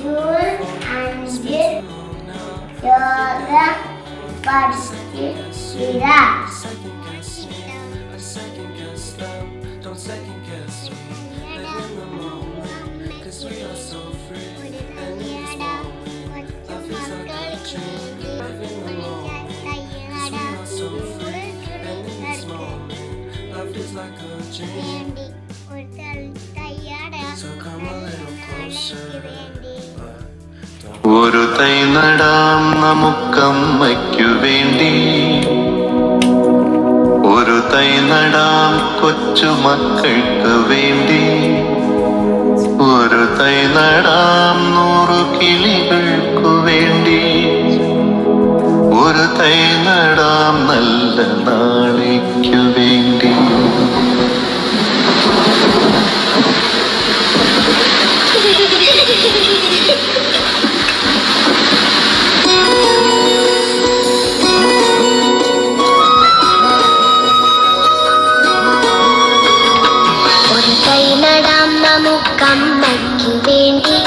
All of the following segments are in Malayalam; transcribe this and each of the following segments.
ജൂൺ 5 ലോക പരിസ്ഥിതി ഒരു തൈ നടാം നമുക്കമ്മയ്ക്കു വേണ്ടി, ഒരു തൈ നടാം കൊച്ചുമക്കൾക്ക് വേണ്ടി, ഒരു തൈ നടാം 100 കിളികൾക്കു വേണ്ടി, ഒരു തൈ നടാം നല്ല നാളേക്കു വേണ്ടി. നമുക്കമ്മയ്ക്കു വേണ്ടി,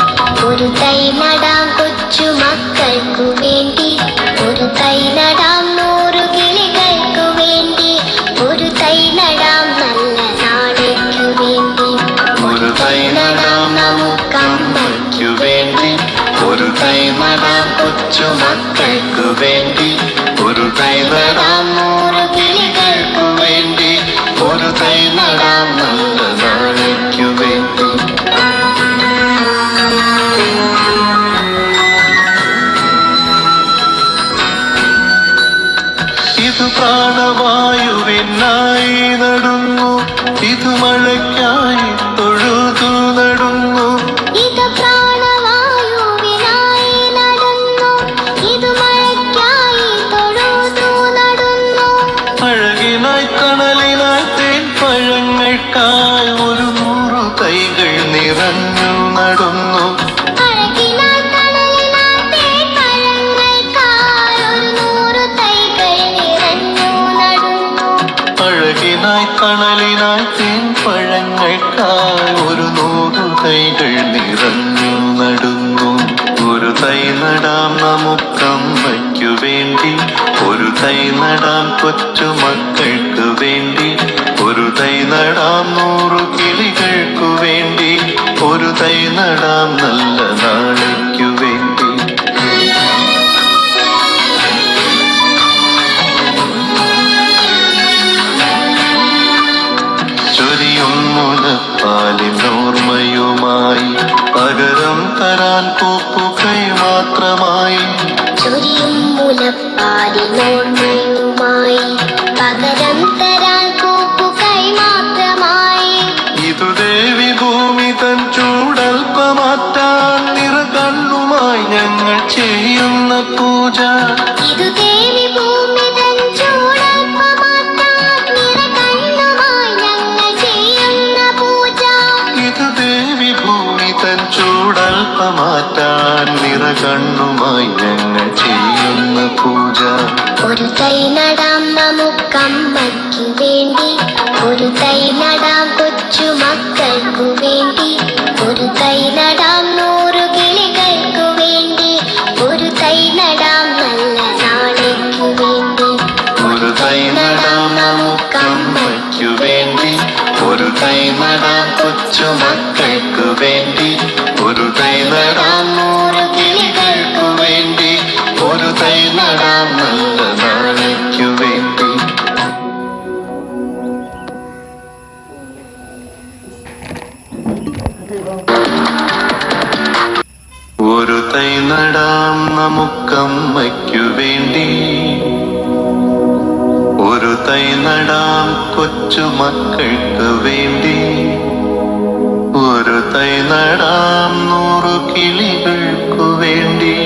ഒരു തൈ നടാം കൊച്ചുമക്കൾക്കു വേണ്ടി, ഒരു തൈ നടാം 100 കിളികൾക്കു വേണ്ടി, ഒരു തൈ നടാം നല്ല നാളേക്കു വേണ്ടി. ഒരു തൈ നടാം നമുക്കമ്മയ്ക്കു വേണ്ടി, ഒരു തൈ നടാം കൊച്ചുമക്കൾക്കു വേണ്ടി, ഒരു തൈ നടാം 100 കിളികൾക്കു വേണ്ടി, ഒരു തൈ നടാം നല്ല നാളേക്കു വേണ്ടി. ഇത് പ്രാണവായുവിനായി നടുന്നു, ഇത് മഴയ്ക്കായി തൊഴുതു നടുന്നു, ഇത് പ്രാണവായുവിനായി നടുന്നു, ഇത് മഴയ്ക്കായി തൊഴുതു നടുന്നു. അഴകിനായി കണലിനായി തേൻ പഴങ്ങൾക്കായി 100 തൈകൾ നിറഞ്ഞു നടുന്നു, അഴകിനായി കണലിനായി തേൻ പഴങ്ങൾക്കായി 100 തൈകൾ നിറഞ്ഞു നടുന്നു. അഴകിനായി കണലിനായി തേൻ പഴങ്ങൾക്കായി 100 തൈകൾ നിറഞ്ഞു നടുന്നു. ഒരു തൈ നടാം നമുക്കമ്മയ്ക്കു വേണ്ടി, ഒരു തൈ നടാം കൊച്ചുമക്കൾക്ക് വേണ്ടി, ഒരു തൈ നടാം 100 കിളികൾക്കു വേണ്ടി, ഒരു തൈ നടാം നല്ല നാളേക്കു വേണ്ടി. ചൊരിയും മുലപ്പാലിനോർമ്മയുമായി, പകരം തരാൻ പൂപ്പുകൈ മാത്രമായി, ചൊരിയും മുലപ്പാലിനോർമ്മയുമായി, പകരം തരാൻ പൂപ്പുകൈ മാത്രമായി. ഇതു ദേവി ഭൂമി തൻ ചൂടൽപ്പമാറ്റാൻ നിറകണ്ണുമായി ഞങ്ങൾ ചെയ്യുന്ന പൂജ, ഇത് ദേവി ഭൂമി തൻ ചൂടൽപ്പമാറ്റാൻ നിറകണ്ണുമായി ഞങ്ങൾ ചെയ്യുന്ന പൂജ, ഇതു ദേവി ഭൂമി തൻ ചൂടൽപ്പമാറ്റാൻ നിറകണ്ണുമായി ഞങ്ങൾ ചെയ്യുന്ന പൂജ. ഒരു തൈ നടാം നമുക്കമ്മയ്ക്കു വേണ്ടി, ഒരു തൈ നടാം കൊച്ചുമക്കൾക്കു വേണ്ടി, ഒരു തൈ നടാം 100 കിളികൾക്കു വേണ്ടി, ഒരു തൈ നടാം നല്ല നാളേക്കു വേണ്ടി. ഒരു തൈ നടാം നമുക്കമ്മയ്ക്കു വേണ്ടി, ഒരു തൈ നടാം കൊച്ചുമക്കൾക്കു വേണ്ടി, ഒരു തൈ നടാം 100 കിളികൾക്കു വേണ്ടി, ഒരു തൈ നടാം നല്ല നാളേക്കു വേണ്ടി. ഒരു തൈ നടാം നമുക്കമ്മയ്ക്കു വേണ്ടി, ഒരു തൈ നടാം കൊച്ചുമക്കൾക്ക് വേണ്ടി, ഒരു തൈ നടാം 100 കിളികൾക്കു വേണ്ടി,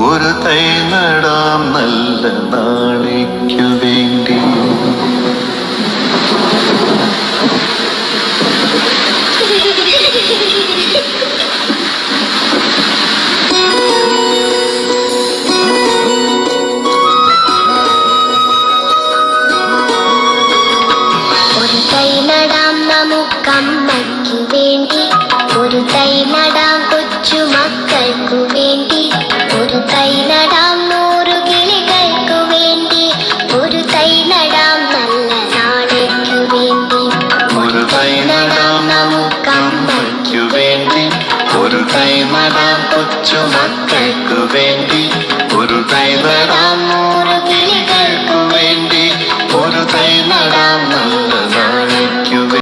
ഒരു തൈ നടാം നല്ല നാളേക്കു വേണ്ടി. നമുക്കമ്മയ്ക്കു വേണ്ടി, ഒരു തൈ നടാം കൊച്ചു മക്കൾക്കു വേണ്ടി ഒരു തൈ നടാം 100 കിളികൾക്കു വേണ്ടി ഒരു തൈ നടാം നല്ല നാളേക്കു വേണ്ടി ഒരു തൈ നടാം നമുക്കമ്മയ്ക്കു വേണ്ടി ഒരു തൈ നടാം കൊച്ചുമക്കൾക്കു വേണ്ടി ഒരു തൈ നടാം 100